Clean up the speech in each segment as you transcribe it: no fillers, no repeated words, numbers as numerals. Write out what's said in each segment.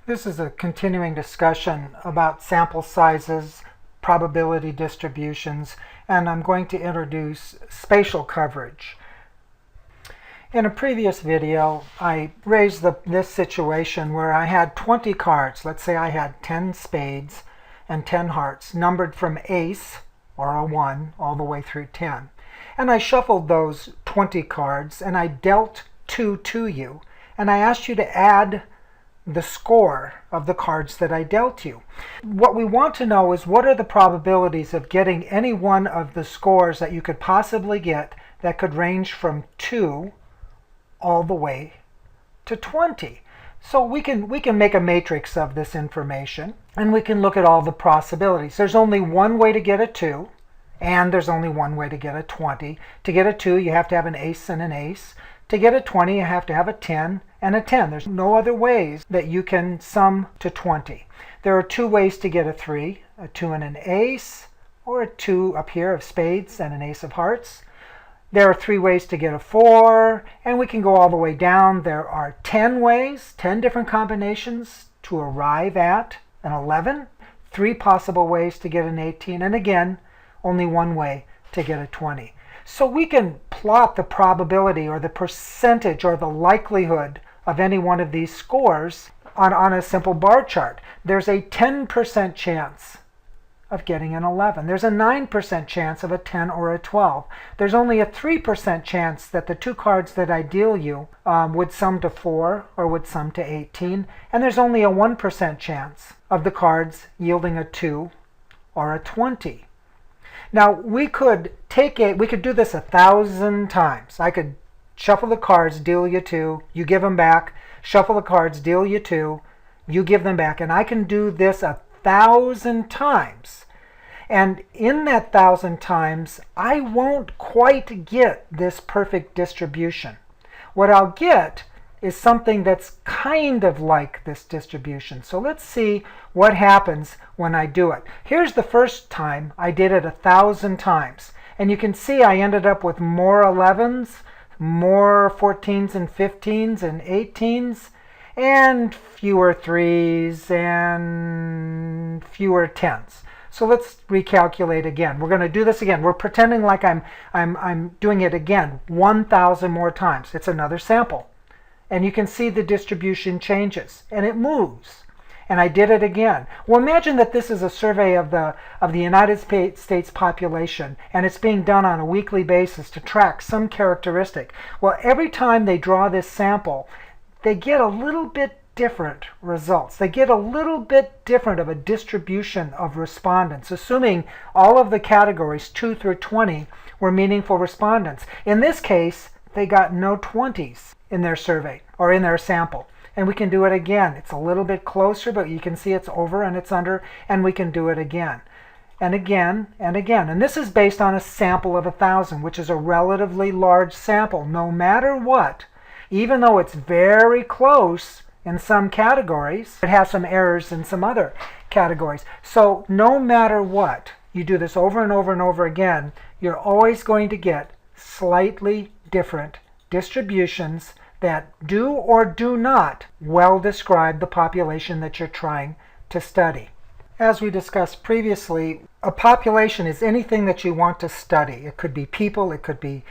This is a continuing discussion about sample sizes, probability distributions, and I'm going to introduce spatial coverage. In a previous video, I raised this situation where I had 20 cards. Let's say I had 10 spades and 10 hearts, numbered from ace, or a 1, all the way through 10. And I shuffled those 20 cards, and I dealt 2 to you. And I asked you to add the score of the cards that I dealt you. What we want to know is what are the probabilities of getting any one of the scores that you could possibly get that could range from 2 all the way to 20. So we can make a matrix of this information, and we can look at all the possibilities. There's only one way to get a 2, and there's only one way to get a 20. To get a 2, you have to have an ace and an ace. To get a 20, you have to have a 10 and a 10. There's no other ways that you can sum to 20. There are 2 ways to get a 3, a 2 and an ace, or a 2 up here of spades and an ace of hearts. There are 3 ways to get a 4, and we can go all the way down. There are 10 ways, 10 different combinations to arrive at an 11, 3 possible ways to get an 18, and again, only one way to get a 20. So we can plot the probability or the percentage or the likelihood of any one of these scores on a simple bar chart. There's a 10% chance of getting an 11. There's a 9% chance of a 10 or a 12. There's only a 3% chance that the 2 cards that I deal you would sum to 4 or would sum to 18. And there's only a 1% chance of the cards yielding a 2 or a 20. Now we could do this 1,000 times. I could shuffle the cards, deal you 2, you give them back, shuffle the cards, deal you 2, you give them back, and I can do this 1,000 times. And in that 1,000 times, I won't quite get this perfect distribution. What I'll get is something that's kind of like this distribution. So let's see what happens when I do it. Here's the first time I did it 1,000 times. And you can see I ended up with more 11s, more 14s and 15s and 18s, and fewer 3s and fewer 10s. So let's recalculate again. We're going to do this again. We're pretending like I'm doing it again 1,000 more times. It's another sample. And you can see the distribution changes, and it moves. And I did it again. Well, imagine that this is a survey of the United States population, and it's being done on a weekly basis to track some characteristic. Well, every time they draw this sample, they get a little bit different results. They get a little bit different of a distribution of respondents, assuming all of the categories 2 through 20 were meaningful respondents. In this case, they got no 20s in their survey or in their sample. And we can do it again. It's a little bit closer, but you can see it's over and it's under, and we can do it again and again and again. And this is based on a sample of 1,000, which is a relatively large sample. No matter what, even though it's very close in some categories, it has some errors in some other categories. So no matter what, you do this over and over and over again, you're always going to get slightly different distributions that do or do not well describe the population that you're trying to study. As we discussed previously, a population is anything that you want to study. It could be people, it could be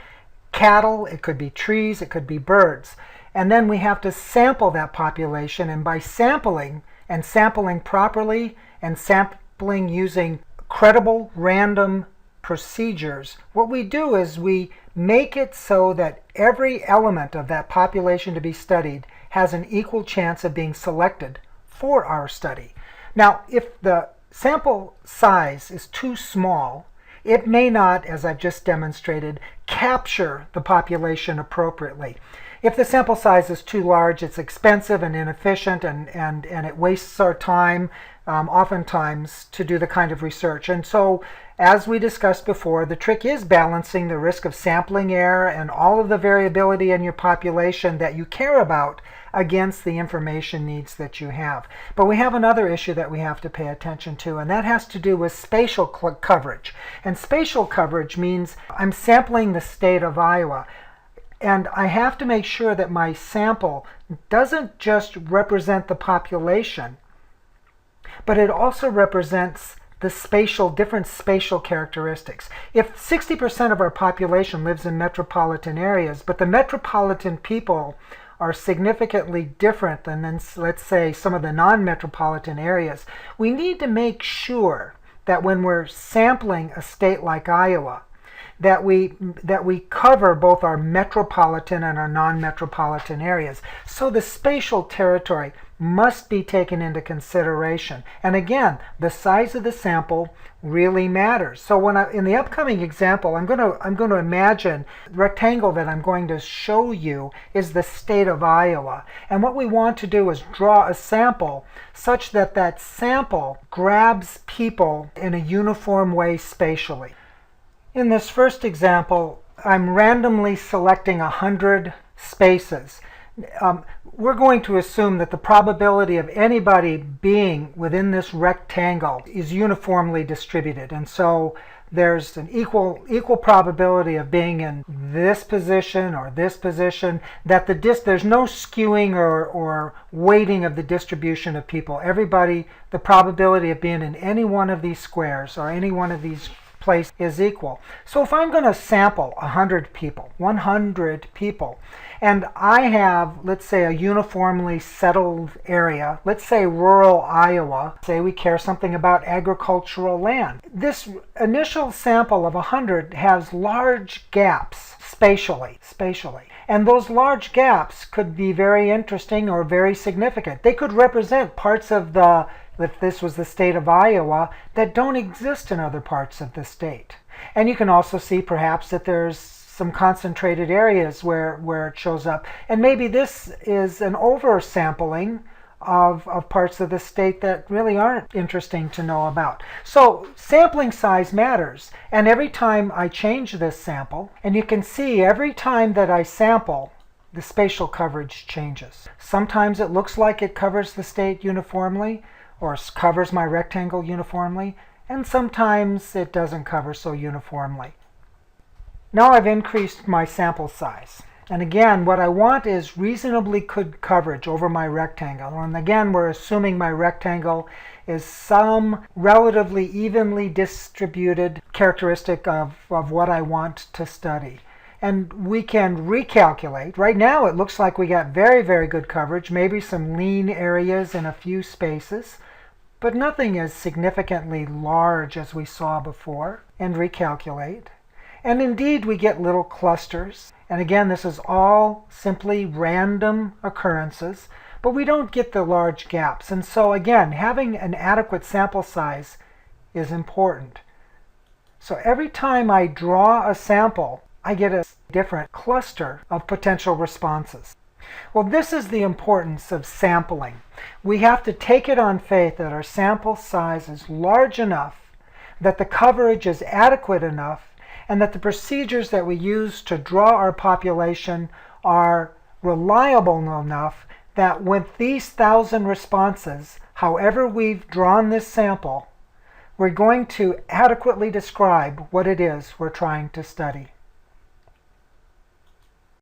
cattle, it could be trees, it could be birds. And then we have to sample that population, and by sampling, and sampling properly, and sampling using credible random procedures, what we do is we make it so that every element of that population to be studied has an equal chance of being selected for our study. Now, if the sample size is too small, it may not, as I've just demonstrated, capture the population appropriately. If the sample size is too large, it's expensive and inefficient, and it wastes our time oftentimes to do the kind of research. And so, as we discussed before, the trick is balancing the risk of sampling error and all of the variability in your population that you care about against the information needs that you have. But we have another issue that we have to pay attention to, and that has to do with spatial coverage. And spatial coverage means I'm sampling the state of Iowa. And I have to make sure that my sample doesn't just represent the population, but it also represents the different spatial characteristics. If 60% of our population lives in metropolitan areas, but the metropolitan people are significantly different than, let's say, some of the non-metropolitan areas, we need to make sure that when we're sampling a state like Iowa, that we cover both our metropolitan and our non-metropolitan areas. So the spatial territory must be taken into consideration. And again, the size of the sample really matters. So in the upcoming example, I'm going to imagine the rectangle that I'm going to show you is the state of Iowa. And what we want to do is draw a sample such that that sample grabs people in a uniform way spatially. In this first example, I'm randomly selecting 100 spaces. We're going to assume that the probability of anybody being within this rectangle is uniformly distributed. And so there's an equal probability of being in this position or this position, that there's no skewing or weighting of the distribution of people. Everybody, the probability of being in any one of these squares or any one of these place is equal. So if I'm going to sample 100 people, and I have, let's say, a uniformly settled area, let's say rural Iowa, say we care something about agricultural land. This initial sample of 100 has large gaps spatially. And those large gaps could be very interesting or very significant. They could represent parts of if this was the state of Iowa, that don't exist in other parts of the state. And you can also see perhaps that there's some concentrated areas where it shows up. And maybe this is an oversampling of parts of the state that really aren't interesting to know about. So sampling size matters. And every time I change this sample, and you can see every time that I sample, the spatial coverage changes. Sometimes it looks like it covers the state uniformly, or covers my rectangle uniformly, and sometimes it doesn't cover so uniformly. Now I've increased my sample size. And again, what I want is reasonably good coverage over my rectangle. And again, we're assuming my rectangle is some relatively evenly distributed characteristic of what I want to study. And we can recalculate. Right now it looks like we got very, very good coverage, maybe some lean areas in a few spaces, but nothing as significantly large as we saw before. And recalculate. And indeed we get little clusters. And again, this is all simply random occurrences, but we don't get the large gaps. And so again, having an adequate sample size is important. So every time I draw a sample, I get a different cluster of potential responses. Well, this is the importance of sampling. We have to take it on faith that our sample size is large enough, that the coverage is adequate enough, and that the procedures that we use to draw our population are reliable enough that with these 1,000 responses, however we've drawn this sample, we're going to adequately describe what it is we're trying to study.